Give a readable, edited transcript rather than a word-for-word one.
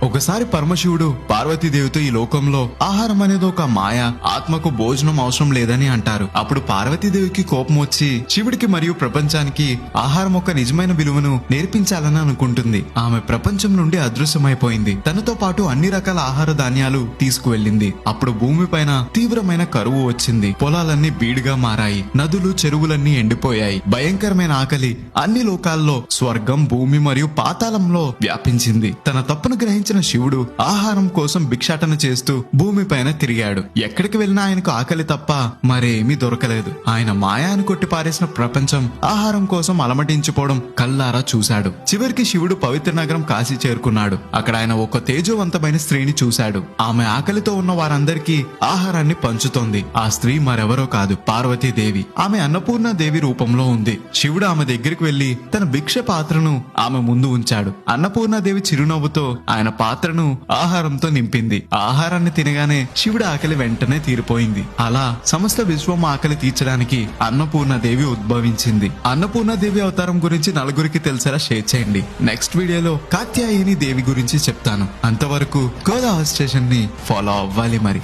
ఒకసారి పరమశివుడు పార్వతీదేవితో ఈ లోకంలో ఆహారం అనేది ఒక మాయ, ఆత్మకు భోజనం అవసరం లేదని అంటారు. అప్పుడు పార్వతీదేవికి కోపం వచ్చి శివుడికి మరియు ప్రపంచానికి ఆహారం ఒక నిజమైన విలువను నేర్పించాలని అనుకుంటుంది. ఆమె ప్రపంచం నుండి అదృశ్యమైపోయింది. తనతో పాటు అన్ని రకాల ఆహార ధాన్యాలు తీసుకువెళ్ళింది. అప్పుడు భూమిపైన తీవ్రమైన కరువు వచ్చింది. పొలాలన్నీ బీడుగా మారాయి. నదులు చెరువులన్నీ ఎండిపోయాయి. భయంకరమైన ఆకలి అన్ని లోకాల్లో, స్వర్గం, భూమి మరియు పాతాళంలో వ్యాపించింది. తన తప్పును గ్రహించిన శివుడు ఆహారం కోసం భిక్షాటన చేస్తూ భూమిపైన తిరిగాడు. ఎక్కడికి వెళ్ళినా ఆయనకు ఆకలి తప్ప మరేమీ దొరకలేదు. ఆయన మాయాన్ని కొట్టి పారేసిన ప్రపంచం ఆహారం కోసం అలమటించిపోవడం కల్లారా చూశాడు. చివరికి శివుడు పవిత్ర నగరం కాశీ చేరుకున్నాడు. అక్కడ ఆయన ఒక తేజోవంతమైన స్త్రీని చూశాడు. ఆమె ఆకలితో ఉన్న వారందరికీ ఆహారాన్ని పంచుతోంది. ఆ స్త్రీ మరెవరో కాదు, పార్వతీదేవి. ఆమె అన్నపూర్ణ దేవి రూపంలో ఉంది. శివుడు ఆమె దగ్గరికి వెళ్లి తన భిక్ష పాత్రను ఆమె ముందు ఉంచాడు. అన్నపూర్ణాదేవి చిరునవ్వుతో ఆయన పాత్రను ఆహారంతో నింపింది. ఆహారాన్ని తినగానే శివుడి ఆకలి వెంటనే తీరిపోయింది. అలా సమస్త విశ్వం ఆకలి తీర్చడానికి అన్నపూర్ణాదేవి ఉద్భవించింది. అన్నపూర్ణాదేవి అవతారం గురించి నలుగురికి తెలిసేలా షేర్ చేయండి. నెక్స్ట్ వీడియోలో కాత్యాయని దేవి గురించి చెప్తాను. అంతవరకు గోదావరి స్టేషన్ ని ఫాలో అవ్వాలి మరి.